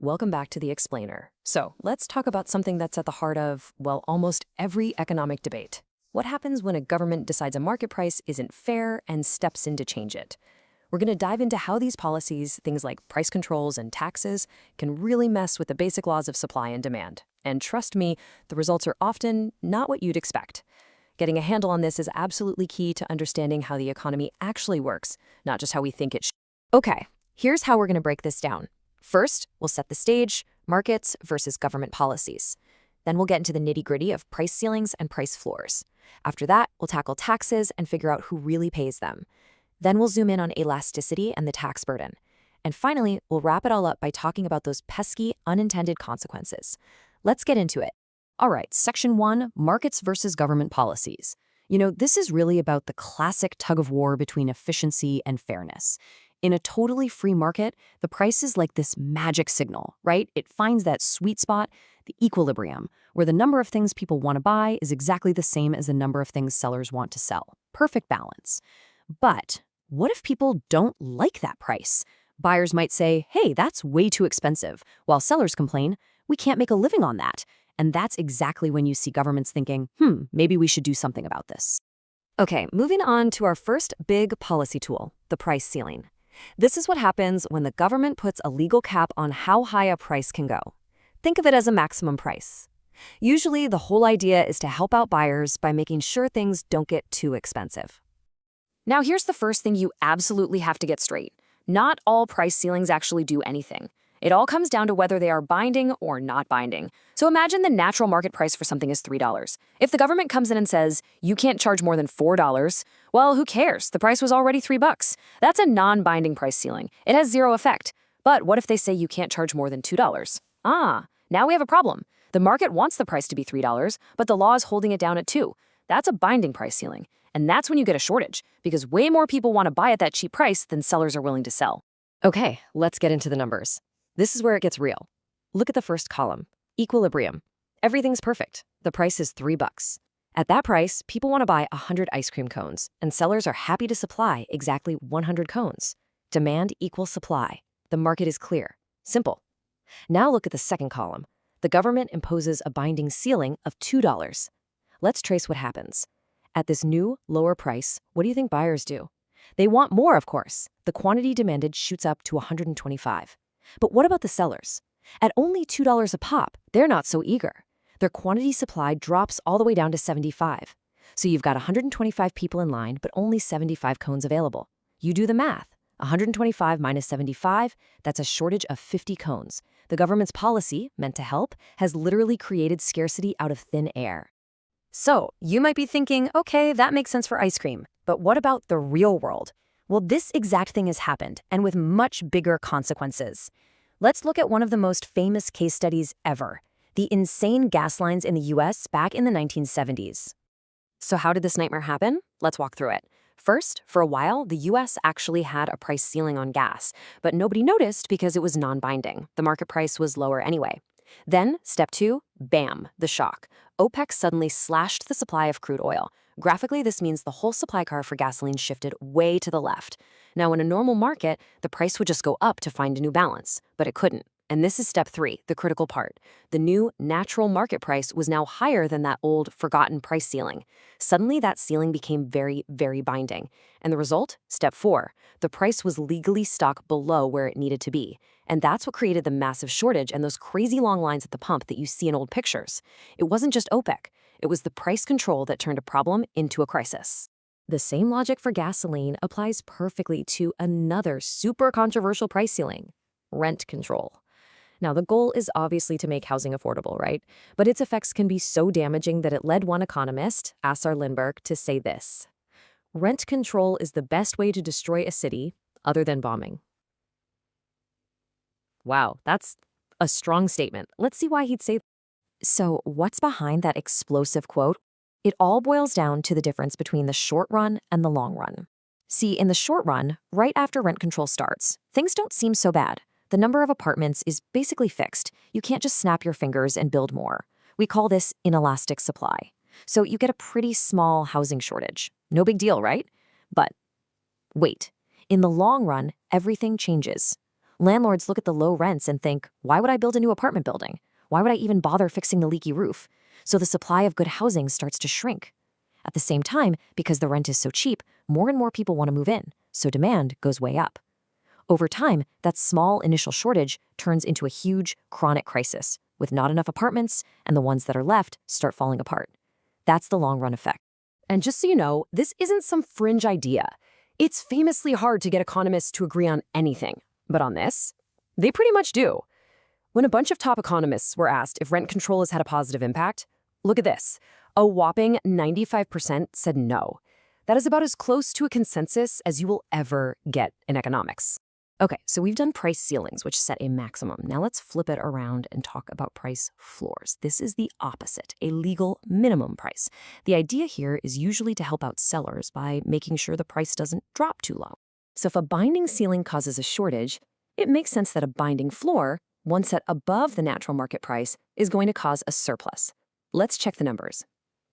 welcome back to The Explainer. So, let's talk about something that's at the heart of, well, almost every economic debate. What happens when a government decides a market price isn't fair and steps in to change it? We're going to dive into how these policies, things like price controls and taxes, can really mess with the basic laws of supply and demand. And trust me, the results are often not what you'd expect. Getting a handle on this is absolutely key to understanding how the economy actually works, not just how we think it should. Okay, here's how we're going to break this down. First, we'll set the stage, markets versus government policies. Then we'll get into the nitty-gritty of price ceilings and price floors. After that, we'll tackle taxes and figure out who really pays them. Then we'll zoom in on elasticity and the tax burden. And finally, we'll wrap it all up by talking about those pesky, unintended consequences. Let's get into it. All right, Section 1, Markets versus Government Policies. This is really about the classic tug-of-war between efficiency and fairness. In a totally free market, the price is like this magic signal, right? It finds that sweet spot, the equilibrium, where the number of things people want to buy is exactly the same as the number of things sellers want to sell. Perfect balance. But what if people don't like that price? Buyers might say, hey, that's way too expensive, while sellers complain, we can't make a living on that. And that's exactly when you see governments thinking, maybe we should do something about this. Okay, moving on to our first big policy tool, the price ceiling. This is what happens when the government puts a legal cap on how high a price can go. Think of it as a maximum price. Usually, the whole idea is to help out buyers by making sure things don't get too expensive. Now, here's the first thing you absolutely have to get straight. Not all price ceilings actually do anything. It all comes down to whether they are binding or not binding. So imagine the natural market price for something is $3. If the government comes in and says, you can't charge more than $4, well, who cares? The price was already $3. That's a non-binding price ceiling. It has zero effect. But what if they say you can't charge more than $2? Now we have a problem. The market wants the price to be $3, but the law is holding it down at $2. That's a binding price ceiling. And that's when you get a shortage, because way more people want to buy at that cheap price than sellers are willing to sell. Okay, let's get into the numbers. This is where it gets real. Look at the first column, equilibrium. Everything's perfect. The price is $3. At that price, people want to buy 100 ice cream cones, and sellers are happy to supply exactly 100 cones. Demand equals supply. The market is clear. Simple. Now look at the second column. The government imposes a binding ceiling of $2. Let's trace what happens. At this new, lower price, what do you think buyers do? They want more, of course. The quantity demanded shoots up to 125. But what about the sellers? At only $2 a pop, they're not so eager. Their quantity supply drops all the way down to 75. So you've got 125 people in line, but only 75 cones available. You do the math. 125 minus 75, that's a shortage of 50 cones. The government's policy, meant to help, has literally created scarcity out of thin air. So you might be thinking, okay, that makes sense for ice cream. But what about the real world? Well, this exact thing has happened, and with much bigger consequences. Let's look at one of the most famous case studies ever, the insane gas lines in the US back in the 1970s. So how did this nightmare happen? Let's walk through it. First, for a while, the US actually had a price ceiling on gas, but nobody noticed because it was non-binding. The market price was lower anyway. Then, step 2, bam, the shock. OPEC suddenly slashed the supply of crude oil. Graphically, this means the whole supply curve for gasoline shifted way to the left. Now, in a normal market, the price would just go up to find a new balance, but it couldn't. And this is step 3, the critical part. The new natural market price was now higher than that old, forgotten price ceiling. Suddenly, that ceiling became very, very binding. And the result? Step 4, the price was legally stuck below where it needed to be. And that's what created the massive shortage and those crazy long lines at the pump that you see in old pictures. It wasn't just OPEC. It was the price control that turned a problem into a crisis. The same logic for gasoline applies perfectly to another super controversial price ceiling, rent control. Now, the goal is obviously to make housing affordable, right? But its effects can be so damaging that it led one economist, Assar Lindberg, to say this: rent control is the best way to destroy a city, other than bombing. Wow, that's a strong statement. Let's see why he'd say that. So what's behind that explosive quote? It all boils down to the difference between the short run and the long run. See, in the short run, right after rent control starts, things don't seem so bad. The number of apartments is basically fixed. You can't just snap your fingers and build more. We call this inelastic supply. So you get a pretty small housing shortage. No big deal, right? But wait, in the long run, everything changes. Landlords look at the low rents and think, why would I build a new apartment building? Why would I even bother fixing the leaky roof? So the supply of good housing starts to shrink. At the same time, because the rent is so cheap, more and more people want to move in, so demand goes way up. Over time, that small initial shortage turns into a huge, chronic crisis, with not enough apartments, and the ones that are left start falling apart. That's the long-run effect. And just so you know, this isn't some fringe idea. It's famously hard to get economists to agree on anything. But on this, they pretty much do. When a bunch of top economists were asked if rent control has had a positive impact, look at this. A whopping 95% said no. That is about as close to a consensus as you will ever get in economics. Okay, so we've done price ceilings, which set a maximum. Now let's flip it around and talk about price floors. This is the opposite, a legal minimum price. The idea here is usually to help out sellers by making sure the price doesn't drop too low. So if a binding ceiling causes a shortage, it makes sense that a binding floor, one set above the natural market price, is going to cause a surplus. Let's check the numbers.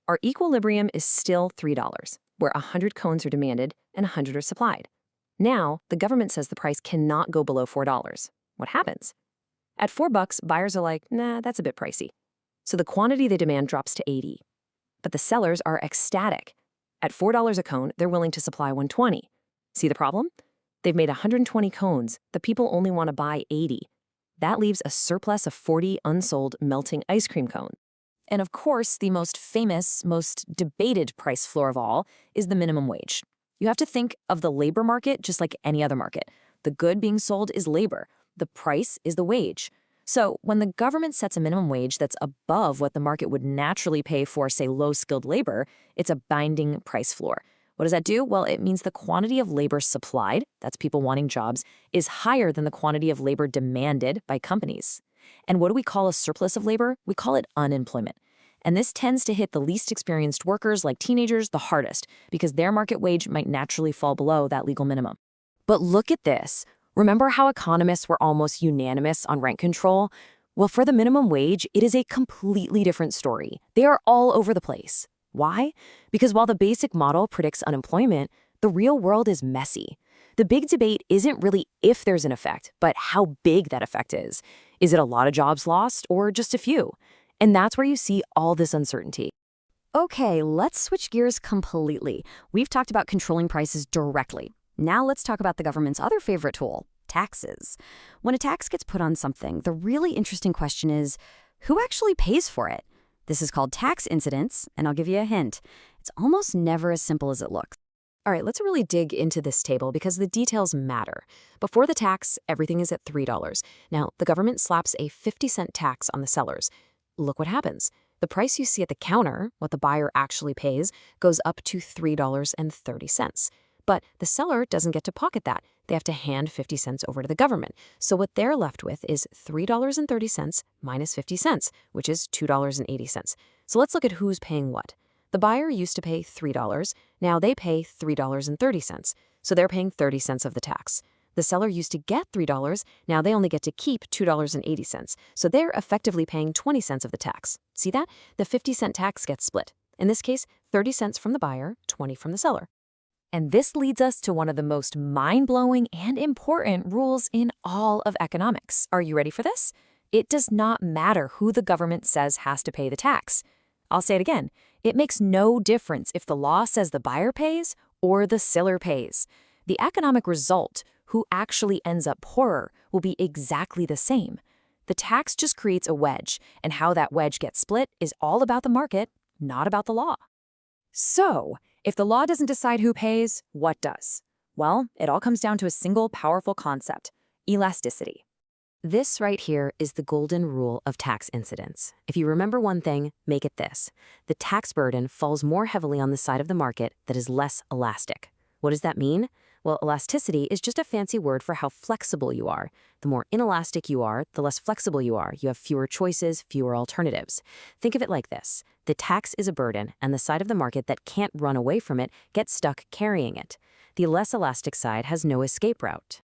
Our equilibrium is still $3, where 100 cones are demanded and 100 are supplied. Now, the government says the price cannot go below $4. What happens? At $4, buyers are like, nah, that's a bit pricey. So the quantity they demand drops to 80. But the sellers are ecstatic. At $4 a cone, they're willing to supply 120. See the problem? They've made 120 cones. The people only want to buy 80. That leaves a surplus of 40 unsold melting ice cream cones. And of course, the most famous, most debated price floor of all is the minimum wage. You have to think of the labor market just like any other market. The good being sold is labor. The price is the wage. So when the government sets a minimum wage that's above what the market would naturally pay for, say, low-skilled labor, it's a binding price floor. What does that do? Well, it means the quantity of labor supplied, that's people wanting jobs, is higher than the quantity of labor demanded by companies. And what do we call a surplus of labor? We call it unemployment. And this tends to hit the least experienced workers, like teenagers, the hardest, because their market wage might naturally fall below that legal minimum. But look at this. Remember how economists were almost unanimous on rent control? Well, for the minimum wage, it is a completely different story. They are all over the place. Why? Because while the basic model predicts unemployment, the real world is messy. The big debate isn't really if there's an effect, but how big that effect is. Is it a lot of jobs lost or just a few? And that's where you see all this uncertainty. Okay, let's switch gears completely. We've talked about controlling prices directly. Now let's talk about the government's other favorite tool, taxes. When a tax gets put on something, the really interesting question is, who actually pays for it? This is called tax incidence, and I'll give you a hint. It's almost never as simple as it looks. All right, let's really dig into this table because the details matter. Before the tax, everything is at $3. Now, the government slaps a 50-cent tax on the sellers. Look what happens. The price you see at the counter, what the buyer actually pays, goes up to $3.30. But the seller doesn't get to pocket that. They have to hand 50 cents over to the government. So what they're left with is $3.30 minus 50 cents, which is $2.80. So let's look at who's paying what. The buyer used to pay $3. Now they pay $3.30. So they're paying 30 cents of the tax. The seller used to get $3, now they only get to keep $2.80, so they're effectively paying 20 cents of the tax. See that? The 50-cent tax gets split. In this case, 30 cents from the buyer, 20 from the seller. And this leads us to one of the most mind-blowing and important rules in all of economics. Are you ready for this? It does not matter who the government says has to pay the tax. I'll say it again. It makes no difference if the law says the buyer pays or the seller pays. The economic result, who actually ends up poorer, will be exactly the same. The tax just creates a wedge, and how that wedge gets split is all about the market, not about the law. So, if the law doesn't decide who pays, what does? Well, it all comes down to a single powerful concept: elasticity. This right here is the golden rule of tax incidence. If you remember one thing, make it this. The tax burden falls more heavily on the side of the market that is less elastic. What does that mean? Well, elasticity is just a fancy word for how flexible you are. The more inelastic you are, the less flexible you are. You have fewer choices, fewer alternatives. Think of it like this. The tax is a burden, and the side of the market that can't run away from it gets stuck carrying it. The less elastic side has no escape route.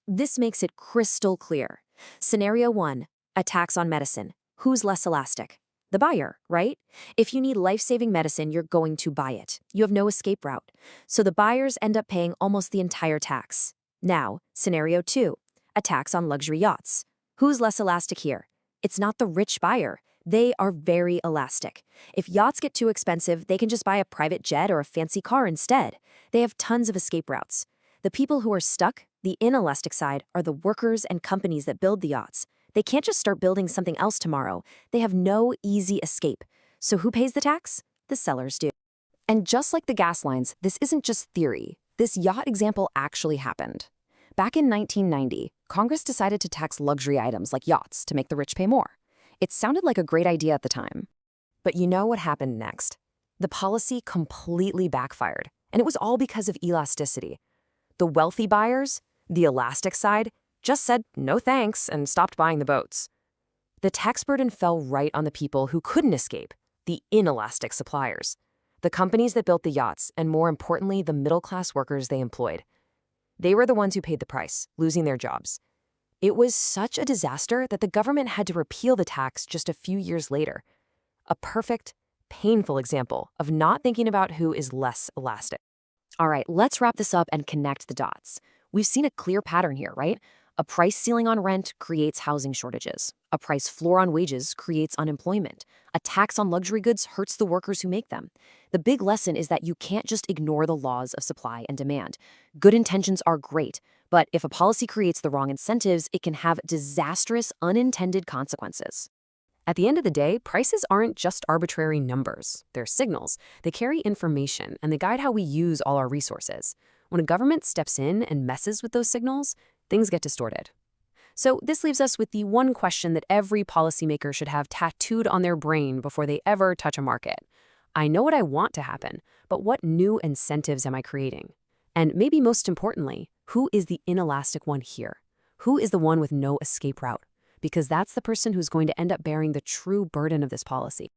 This makes it crystal clear. Scenario 1, a tax on medicine. Who's less elastic? The buyer, right? If you need life-saving medicine, you're going to buy it. You have no escape route. So the buyers end up paying almost the entire tax. Now, scenario 2, a tax on luxury yachts. Who's less elastic here? It's not the rich buyer. They are very elastic. If yachts get too expensive, they can just buy a private jet or a fancy car instead. They have tons of escape routes. The people who are stuck, the inelastic side, are the workers and companies that build the yachts. They can't just start building something else tomorrow. They have no easy escape. So who pays the tax? The sellers do. And just like the gas lines, this isn't just theory. This yacht example actually happened. Back in 1990, Congress decided to tax luxury items like yachts to make the rich pay more. It sounded like a great idea at the time. But you know what happened next? The policy completely backfired, and it was all because of elasticity. The wealthy buyers, the elastic side, just said no thanks and stopped buying the boats. The tax burden fell right on the people who couldn't escape, the inelastic suppliers, the companies that built the yachts, and more importantly, the middle-class workers they employed. They were the ones who paid the price, losing their jobs. It was such a disaster that the government had to repeal the tax just a few years later. A perfect, painful example of not thinking about who is less elastic. All right, let's wrap this up and connect the dots. We've seen a clear pattern here, right? A price ceiling on rent creates housing shortages. A price floor on wages creates unemployment. A tax on luxury goods hurts the workers who make them. The big lesson is that you can't just ignore the laws of supply and demand. Good intentions are great, but if a policy creates the wrong incentives, it can have disastrous, unintended consequences. At the end of the day, prices aren't just arbitrary numbers. They're signals. They carry information, and they guide how we use all our resources. When a government steps in and messes with those signals, things get distorted. So this leaves us with the one question that every policymaker should have tattooed on their brain before they ever touch a market. I know what I want to happen, but what new incentives am I creating? And maybe most importantly, who is the inelastic one here? Who is the one with no escape route? Because that's the person who's going to end up bearing the true burden of this policy.